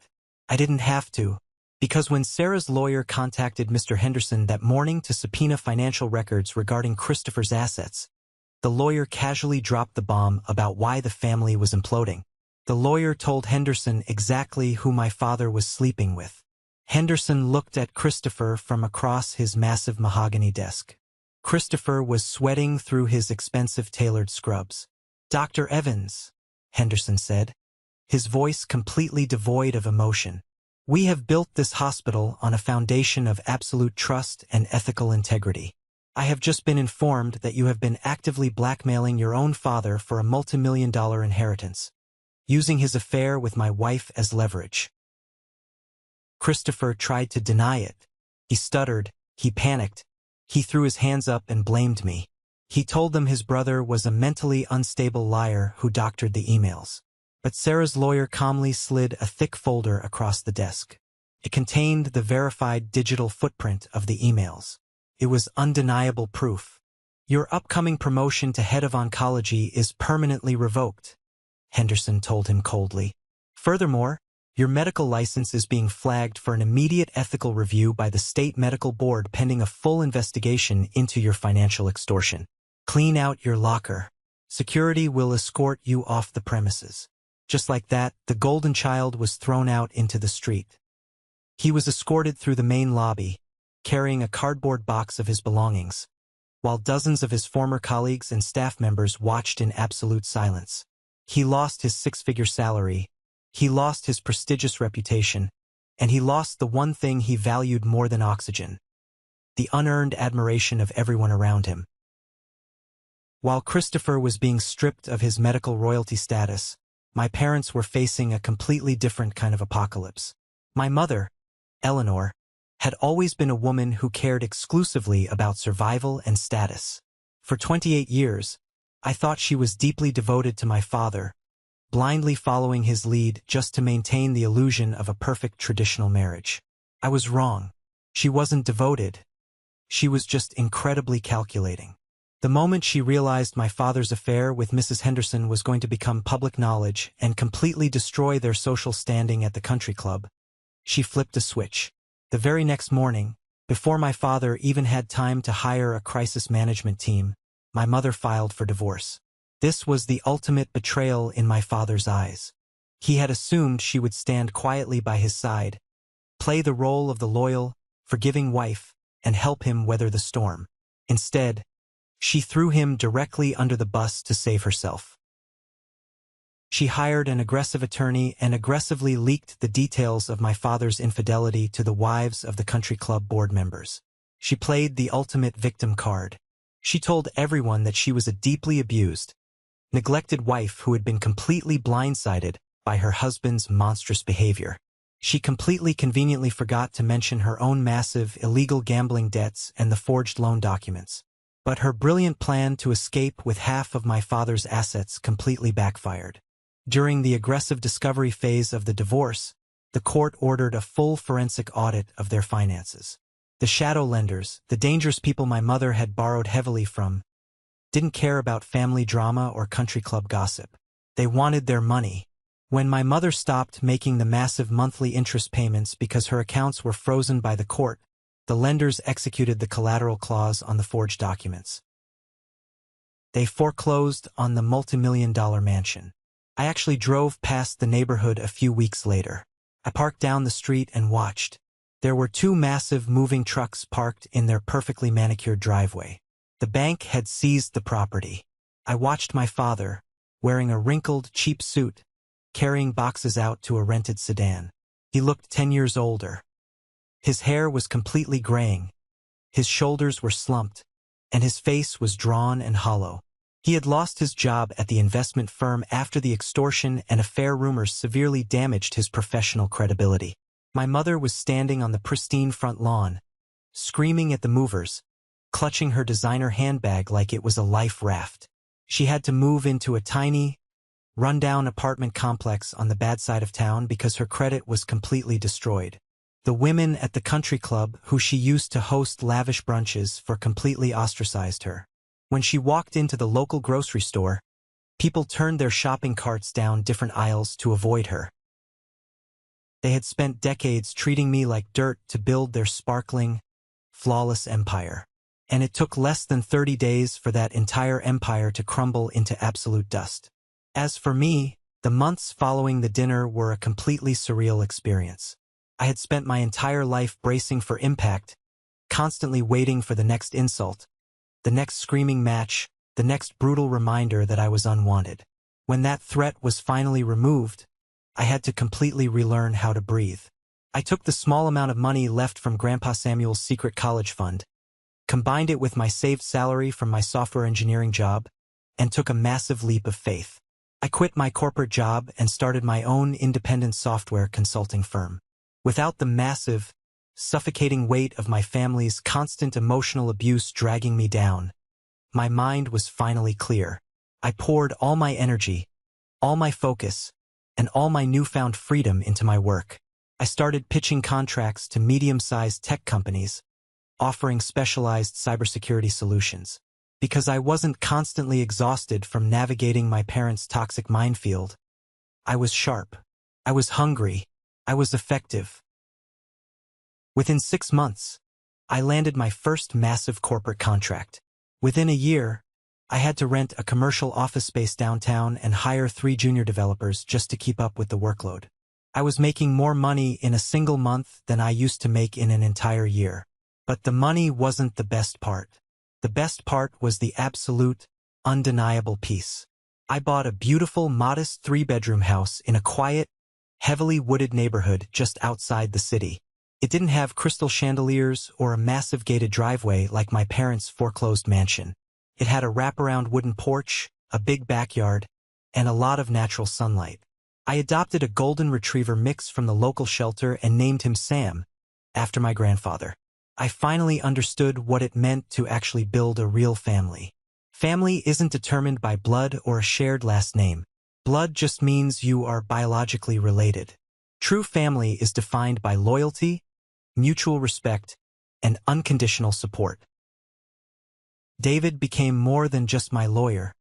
I didn't have to, because when Sarah's lawyer contacted Mr. Henderson that morning to subpoena financial records regarding Christopher's assets, the lawyer casually dropped the bomb about why the family was imploding. The lawyer told Henderson exactly who my father was sleeping with. Henderson looked at Christopher from across his massive mahogany desk. Christopher was sweating through his expensive tailored scrubs. "Dr. Evans," Henderson said, his voice completely devoid of emotion. "We have built this hospital on a foundation of absolute trust and ethical integrity. I have just been informed that you have been actively blackmailing your own father for a multi-million-dollar inheritance, using his affair with my wife as leverage." Christopher tried to deny it. He stuttered, he panicked. He threw his hands up and blamed me. He told them his brother was a mentally unstable liar who doctored the emails. But Sarah's lawyer calmly slid a thick folder across the desk. It contained the verified digital footprint of the emails. It was undeniable proof. "Your upcoming promotion to head of oncology is permanently revoked," Henderson told him coldly. "Furthermore, your medical license is being flagged for an immediate ethical review by the state medical board pending a full investigation into your financial extortion. Clean out your locker. Security will escort you off the premises." Just like that, the golden child was thrown out into the street. He was escorted through the main lobby, carrying a cardboard box of his belongings, while dozens of his former colleagues and staff members watched in absolute silence. He lost his 6-figure salary. He lost his prestigious reputation, and he lost the one thing he valued more than oxygen: the unearned admiration of everyone around him. While Christopher was being stripped of his medical royalty status, my parents were facing a completely different kind of apocalypse. My mother, Eleanor, had always been a woman who cared exclusively about survival and status. For 28 years, I thought she was deeply devoted to my father, blindly following his lead just to maintain the illusion of a perfect traditional marriage. I was wrong. She wasn't devoted. She was just incredibly calculating. The moment she realized my father's affair with Mrs. Henderson was going to become public knowledge and completely destroy their social standing at the country club, she flipped a switch. The very next morning, Before my father even had time to hire a crisis management team, my mother filed for divorce. This was the ultimate betrayal in my father's eyes. He had assumed she would stand quietly by his side, play the role of the loyal, forgiving wife, and help him weather the storm. Instead, she threw him directly under the bus to save herself. She hired an aggressive attorney and aggressively leaked the details of my father's infidelity to the wives of the country club board members. She played the ultimate victim card. She told everyone that she was a deeply abused, neglected wife who had been completely blindsided by her husband's monstrous behavior. She completely conveniently forgot to mention her own massive illegal gambling debts and the forged loan documents. But her brilliant plan to escape with half of my father's assets completely backfired. During the aggressive discovery phase of the divorce, the court ordered a full forensic audit of their finances. The shadow lenders, the dangerous people my mother had borrowed heavily from, didn't care about family drama or country club gossip. They wanted their money. When my mother stopped making the massive monthly interest payments because her accounts were frozen by the court, the lenders executed the collateral clause on the forged documents. They foreclosed on the multi-million-dollar mansion. I actually drove past the neighborhood a few weeks later. I parked down the street and watched. There were two massive moving trucks parked in their perfectly manicured driveway. The bank had seized the property. I watched my father, wearing a wrinkled, cheap suit, carrying boxes out to a rented sedan. He looked 10 years older. His hair was completely graying, his shoulders were slumped, and his face was drawn and hollow. He had lost his job at the investment firm after the extortion and affair rumors severely damaged his professional credibility. My mother was standing on the pristine front lawn, screaming at the movers, clutching her designer handbag like it was a life raft. She had to move into a tiny, run-down apartment complex on the bad side of town because her credit was completely destroyed. The women at the country club who she used to host lavish brunches for completely ostracized her. When she walked into the local grocery store, people turned their shopping carts down different aisles to avoid her. They had spent decades treating me like dirt to build their sparkling, flawless empire. And it took less than 30 days for that entire empire to crumble into absolute dust. As for me, the months following the dinner were a completely surreal experience. I had spent my entire life bracing for impact, constantly waiting for the next insult, the next screaming match, the next brutal reminder that I was unwanted. When that threat was finally removed, I had to completely relearn how to breathe. I took the small amount of money left from Grandpa Samuel's secret college fund, combined it with my saved salary from my software engineering job, and took a massive leap of faith. I quit my corporate job and started my own independent software consulting firm. Without the massive, suffocating weight of my family's constant emotional abuse dragging me down, my mind was finally clear. I poured all my energy, all my focus, and all my newfound freedom into my work. I started pitching contracts to medium-sized tech companies, offering specialized cybersecurity solutions. Because I wasn't constantly exhausted from navigating my parents' toxic minefield, I was sharp. I was hungry. I was effective. Within 6 months, I landed my first massive corporate contract. Within a year, I had to rent a commercial office space downtown and hire 3 junior developers just to keep up with the workload. I was making more money in a single month than I used to make in an entire year. But the money wasn't the best part. The best part was the absolute, undeniable peace. I bought a beautiful, modest 3-bedroom house in a quiet, heavily wooded neighborhood just outside the city. It didn't have crystal chandeliers or a massive gated driveway like my parents' foreclosed mansion. It had a wraparound wooden porch, a big backyard, and a lot of natural sunlight. I adopted a golden retriever mix from the local shelter and named him Sam, after my grandfather. I finally understood what it meant to actually build a real family. Family isn't determined by blood or a shared last name. Blood just means you are biologically related. True family is defined by loyalty, mutual respect, and unconditional support. David became more than just my lawyer.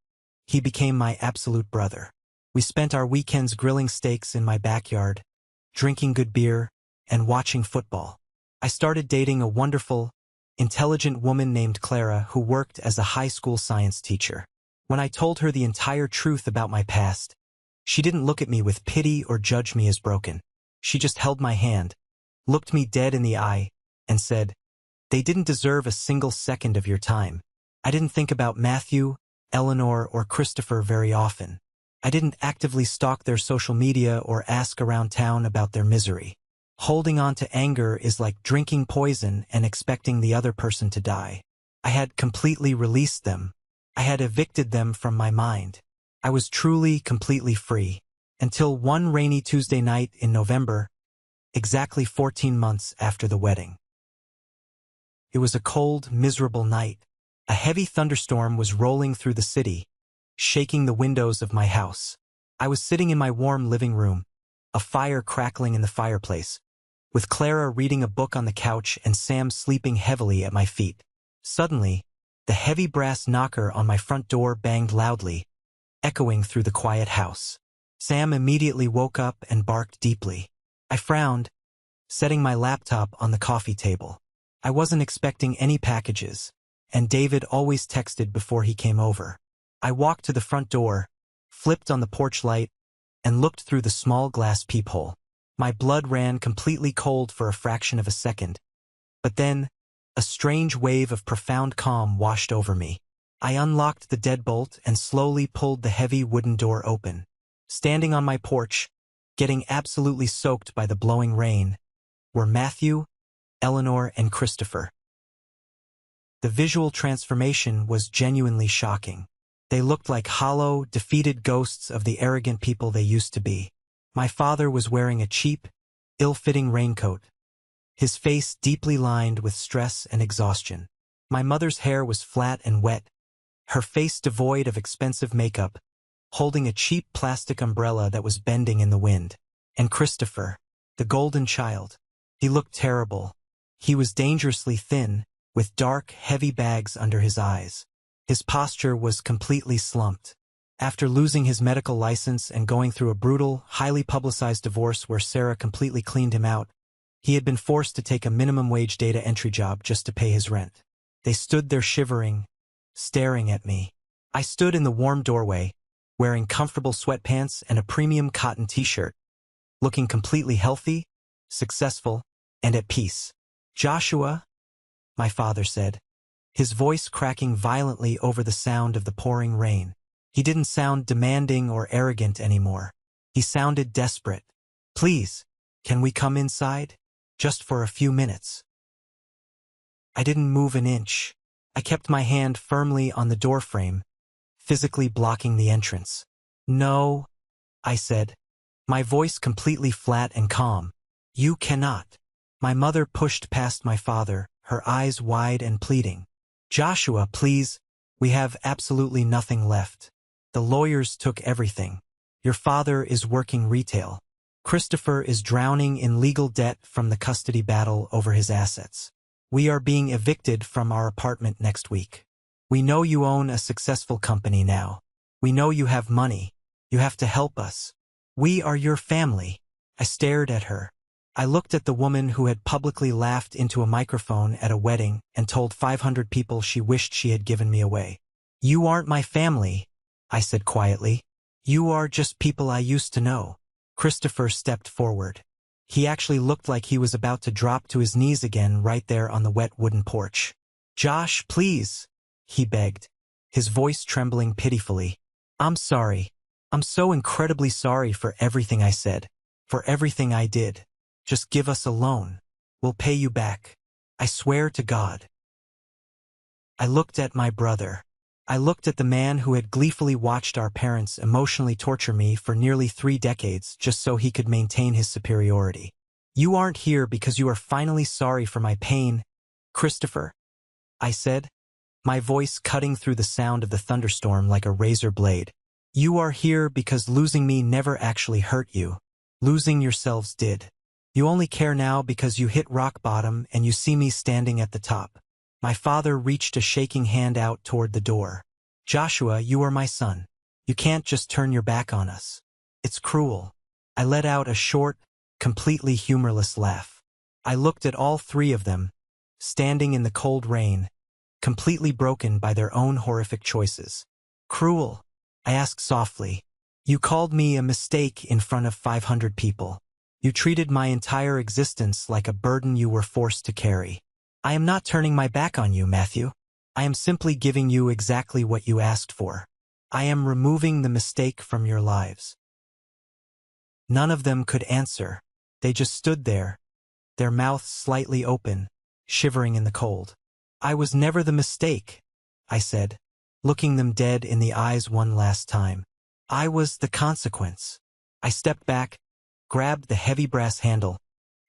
He became my absolute brother. We spent our weekends grilling steaks in my backyard, drinking good beer, and watching football. I started dating a wonderful, intelligent woman named Clara who worked as a high school science teacher. When I told her the entire truth about my past, she didn't look at me with pity or judge me as broken. She just held my hand, looked me dead in the eye, and said, "They didn't deserve a single second of your time." I didn't think about Matthew, Eleanor, or Christopher very often. I didn't actively stalk their social media or ask around town about their misery. Holding on to anger is like drinking poison and expecting the other person to die. I had completely released them. I had evicted them from my mind. I was truly, completely free. Until one rainy Tuesday night in November, exactly 14 months after the wedding. It was a cold, miserable night. A heavy thunderstorm was rolling through the city, shaking the windows of my house. I was sitting in my warm living room, a fire crackling in the fireplace, with Clara reading a book on the couch and Sam sleeping heavily at my feet. Suddenly, the heavy brass knocker on my front door banged loudly, echoing through the quiet house. Sam immediately woke up and barked deeply. I frowned, setting my laptop on the coffee table. I wasn't expecting any packages, and David always texted before he came over. I walked to the front door, flipped on the porch light, and looked through the small glass peephole. My blood ran completely cold for a fraction of a second. But then, a strange wave of profound calm washed over me. I unlocked the deadbolt and slowly pulled the heavy wooden door open. Standing on my porch, getting absolutely soaked by the blowing rain, were Matthew, Eleanor, and Christopher. The visual transformation was genuinely shocking. They looked like hollow, defeated ghosts of the arrogant people they used to be. My father was wearing a cheap, ill-fitting raincoat, his face deeply lined with stress and exhaustion. My mother's hair was flat and wet, her face devoid of expensive makeup, holding a cheap plastic umbrella that was bending in the wind. And Christopher, the golden child. He looked terrible. He was dangerously thin, with dark, heavy bags under his eyes. His posture was completely slumped. After losing his medical license and going through a brutal, highly publicized divorce where Sarah completely cleaned him out, he had been forced to take a minimum-wage data entry job just to pay his rent. They stood there shivering, staring at me. I stood in the warm doorway, wearing comfortable sweatpants and a premium cotton t-shirt, looking completely healthy, successful, and at peace. "Joshua," my father said, his voice cracking violently over the sound of the pouring rain. He didn't sound demanding or arrogant anymore. He sounded desperate. "Please, can we come inside? Just for a few minutes." I didn't move an inch. I kept my hand firmly on the doorframe, physically blocking the entrance. "No," I said, my voice completely flat and calm. "You cannot." My mother pushed past my father, her eyes wide and pleading. "Joshua, please, we have absolutely nothing left. The lawyers took everything. Your father is working retail. Christopher is drowning in legal debt from the custody battle over his assets. We are being evicted from our apartment next week. We know you own a successful company now. We know you have money. You have to help us. We are your family." I stared at her. I looked at the woman who had publicly laughed into a microphone at a wedding and told 500 people she wished she had given me away. "You aren't my family," I said quietly. "You are just people I used to know." Christopher stepped forward. He actually looked like he was about to drop to his knees again right there on the wet wooden porch. "Josh, please," he begged, his voice trembling pitifully. "I'm sorry. I'm so incredibly sorry for everything I said, for everything I did. Just give us a loan. We'll pay you back. I swear to God." I looked at my brother. I looked at the man who had gleefully watched our parents emotionally torture me for nearly 3 decades just so he could maintain his superiority. "You aren't here because you are finally sorry for my pain, Christopher," I said, my voice cutting through the sound of the thunderstorm like a razor blade. "You are here because losing me never actually hurt you. Losing yourselves did. You only care now because you hit rock bottom and you see me standing at the top." My father reached a shaking hand out toward the door. "Joshua, you are my son. You can't just turn your back on us. It's cruel." I let out a short, completely humorless laugh. I looked at all three of them, standing in the cold rain, completely broken by their own horrific choices. Cruel, I asked softly. You called me a mistake in front of 500 people. You treated my entire existence like a burden you were forced to carry. I am not turning my back on you, Matthew. I am simply giving you exactly what you asked for. I am removing the mistake from your lives. None of them could answer. They just stood there, their mouths slightly open, shivering in the cold. I was never the mistake, I said, looking them dead in the eyes one last time. I was the consequence. I stepped back, grabbed the heavy brass handle,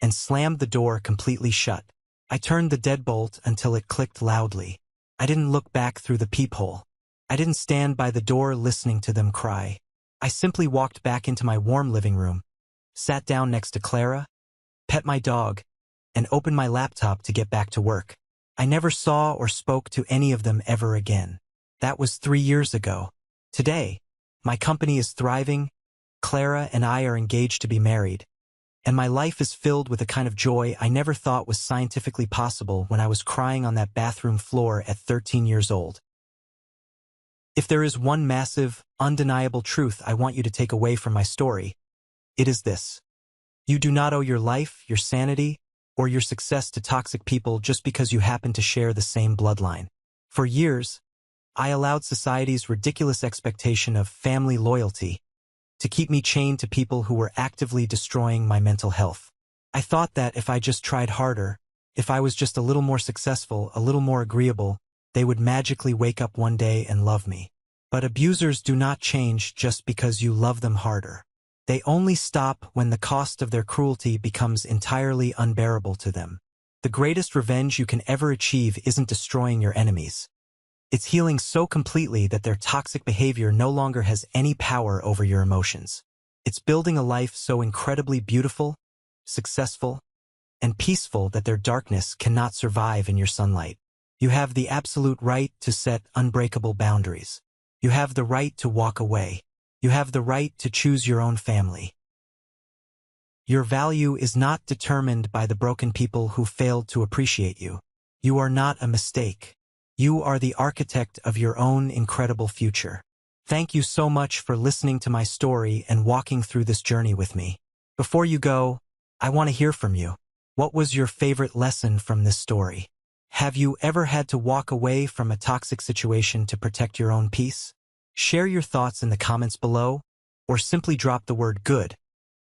and slammed the door completely shut. I turned the deadbolt until it clicked loudly. I didn't look back through the peephole. I didn't stand by the door listening to them cry. I simply walked back into my warm living room, sat down next to Clara, pet my dog, and opened my laptop to get back to work. I never saw or spoke to any of them ever again. That was 3 years ago. Today, my company is thriving, Clara and I are engaged to be married, and my life is filled with a kind of joy I never thought was scientifically possible when I was crying on that bathroom floor at 13 years old. If there is one massive, undeniable truth I want you to take away from my story, it is this. You do not owe your life, your sanity, or your success to toxic people just because you happen to share the same bloodline. For years, I allowed society's ridiculous expectation of family loyalty to keep me chained to people who were actively destroying my mental health. I thought that if I just tried harder, if I was just a little more successful, a little more agreeable, they would magically wake up one day and love me. But abusers do not change just because you love them harder. They only stop when the cost of their cruelty becomes entirely unbearable to them. The greatest revenge you can ever achieve isn't destroying your enemies. It's healing so completely that their toxic behavior no longer has any power over your emotions. It's building a life so incredibly beautiful, successful, and peaceful that their darkness cannot survive in your sunlight. You have the absolute right to set unbreakable boundaries. You have the right to walk away. You have the right to choose your own family. Your value is not determined by the broken people who failed to appreciate you. You are not a mistake. You are the architect of your own incredible future. Thank you so much for listening to my story and walking through this journey with me. Before you go, I want to hear from you. What was your favorite lesson from this story? Have you ever had to walk away from a toxic situation to protect your own peace? Share your thoughts in the comments below, or simply drop the word good,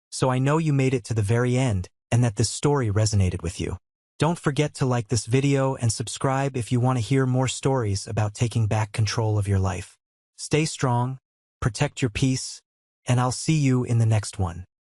so I know you made it to the very end and that this story resonated with you. Don't forget to like this video and subscribe if you want to hear more stories about taking back control of your life. Stay strong, protect your peace, and I'll see you in the next one.